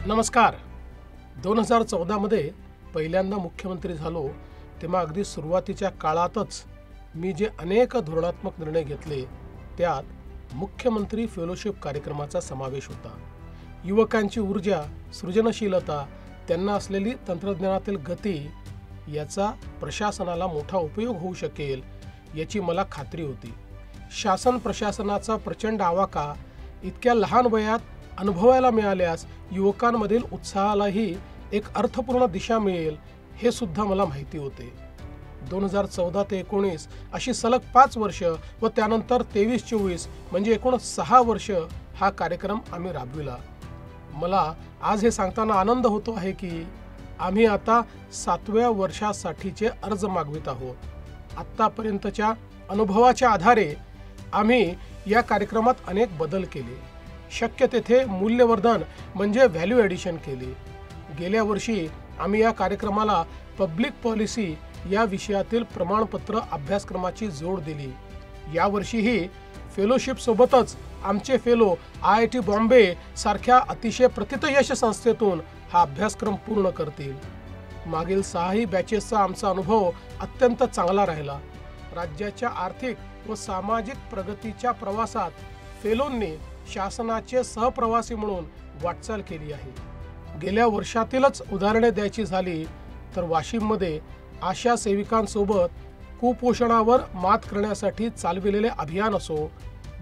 नमस्कार. 2014 मध्ये पहिल्यांदा मुख्यमंत्री झालो तेव्हा अगदी सुरुवातीच्या काळातच मी जे अनेक धोरणात्मक निर्णय घेतले त्यात मुख्यमंत्री फेलोशिप कार्यक्रमाचा समावेश होता. युवकांची ऊर्जा, सृजनशीलता, त्यांना असलेली तंत्रज्ञानातील गती याचा प्रशासनाला मोठा उपयोग होऊ शकेल याची मला खात्री होती. शासन प्रशासनाचा प्रचंड आवाका इतक्या लहान वयात अनुभवायला मिळाल्यास युवकांमधील उत्साहालाही एक अर्थपूर्ण दिशा मिळेल हे सुद्धा मला माहिती होते. 2014 ते 19 अशी सलग 5 वर्ष व त्यानंतर 23-24 म्हणजे एकूण 6 वर्ष हा कार्यक्रम आम्ही राबविला. मला आज हे सांगताना आनंद होतो आहे की आम्ही आता 7व्या वर्षासाठीचे अर्ज मागवित आहोत. आत्तापर्यंतच्या अनुभवाच्या आधारे आम्ही या कार्यक्रमात अनेक बदल केले. शक्य तेथे मूल्यवर्धन म्हणजे व्हॅल्यू ॲडिशन केले. गेल्या वर्षी आम्ही या कार्यक्रमाला पब्लिक पॉलिसी या विषयातील प्रमाणपत्र अभ्यासक्रमाची जोड दिली. यावर्षीही फेलोशिप सोबतच आमचे फेलो IIT बॉम्बे सारख्या अतिशय प्रतिथयश संस्थेतून हा अभ्यासक्रम पूर्ण करतील. मागील 6ही बॅचेसचा आमचा अनुभव अत्यंत चांगला राहिला. राज्याच्या आर्थिक व सामाजिक प्रगतीच्या प्रवासात फेलोंनी शासनाचे सहप्रवासी म्हणून वाटचाल केली आहे. गेल्या वर्षातीलच उदाहरणे द्यायची झाली तर वाशिममध्ये आशा सेविकांसोबत कुपोषणावर मात करण्यासाठी चालविलेले अभियान असो,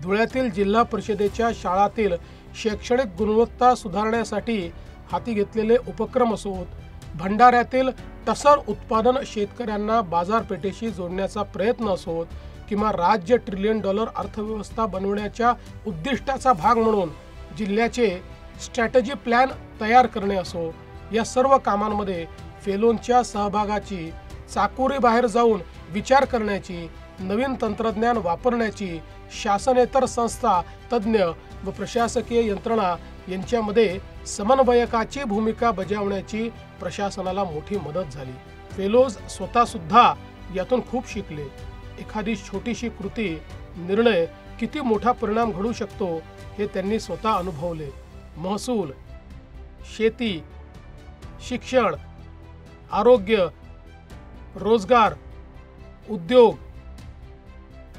धुळ्यातील जिल्हा परिषदेच्या शाळातील शैक्षणिक गुणवत्ता सुधारण्यासाठी हाती घेतलेले उपक्रम असोत, भंडाऱ्यातील टसर उत्पादन शेतकऱ्यांना बाजारपेठेशी जोडण्याचा प्रयत्न असोत किंवा राज्य $1 ट्रिलियन अर्थव्यवस्था बनवण्याच्या उद्दिष्टाचा भाग म्हणून जिल्ह्याचे स्ट्रॅटेजी प्लॅन तयार करणे असो, या सर्व कामांमध्ये फेलोंच्या सहभागाची, चाकोरी बाहेर जाऊन विचार करण्याची, नवीन तंत्रज्ञान वापरण्याची, शासनेतर संस्था, तज्ज्ञ व प्रशासकीय यंत्रणा यांच्यामध्ये समन्वयकाची भूमिका बजावण्याची प्रशासनाला मोठी मदत झाली. फेलोज स्वतः सुद्धा यातून खूप शिकले. एखादी छोटीशी कृती, निर्णय किती मोठा परिणाम घडू शकतो हे त्यांनी स्वतः अनुभवले. महसूल, शेती, शिक्षण, आरोग्य, रोजगार, उद्योग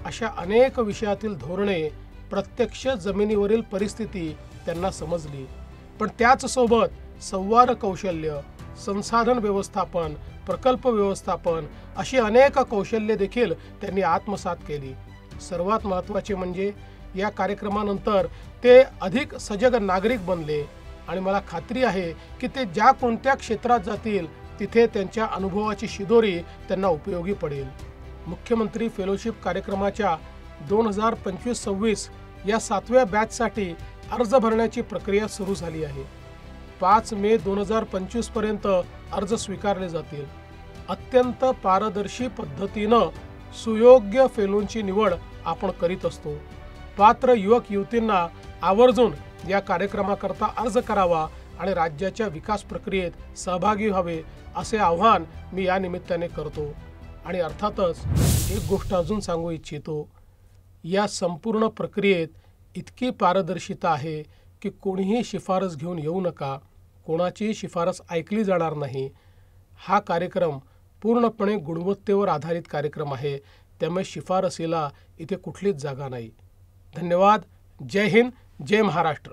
अशा अनेक विषयातील धोरणे, प्रत्यक्ष जमिनीवरील परिस्थिती त्यांना समजली. पण त्याच सोबत संवाद कौशल्य, संसाधन व्यवस्थापन, प्रकल्प व्यवस्थापन अशी अनेक कौशल्ये देखील त्यांनी आत्मसात केली. सर्वात महत्त्वाचे म्हणजे या कार्यक्रमानंतर ते अधिक सजग नागरिक बनले आणि मला खात्री आहे की ते ज्या कोणत्या क्षेत्रात जातील तिथे त्यांच्या अनुभवाची शिदोरी त्यांना उपयोगी पडेल. मुख्यमंत्री फेलोशिप कार्यक्रमाच्या 2025-26 या 7व्या बॅचसाठी अर्ज भरण्याची प्रक्रिया सुरू झाली आहे. 5 मे 2025 पर्यंत अर्ज स्वीकारले जातील. अत्यंत पारदर्शी पद्धतीनं सुयोग्य फेलोंची निवड आपण करीत असतो. पात्र युवक युवतींना आवर्जून या कार्यक्रमाकरता अर्ज करावा आणि राज्याच्या विकास प्रक्रियेत सहभागी व्हावे असे आवाहन मी या निमित्ताने करतो. आणि अर्थातच एक गोष्ट अजून सांगू इच्छितो. या संपूर्ण प्रक्रियेत इतकी पारदर्शिता आहे की कोणीही शिफारस घेऊन येऊ नका. कोणाचीही शिफारस ऐकली जाणार नाही. हा कार्यक्रम पूर्णपणे गुणवत्तेवर आधारित कार्यक्रम आहे. त्यामुळे शिफारसीला इथे कुठलीच जागा नाही. धन्यवाद. जय हिंद, जय महाराष्ट्र.